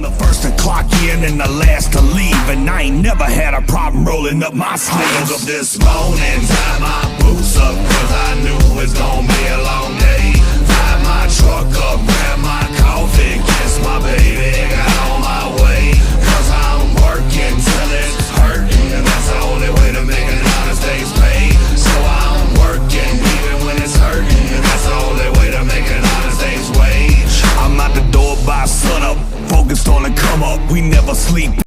the first to clock in and the last to leave, and I ain't never had a problem rolling up my sleeves. I woke up this morning, tied my boots up, cause I knew it was gonna be a long day. Fired my truck up, grabbed my coffee, kissed my baby, and got on my way. Cause I'm working till it's hurting, and that's the only way to make an honest day's pay. So I'm working even when it's hurting, and that's the only way to make an honest day's wage. I'm out the door by sunup, focused on the come up, we never sleep.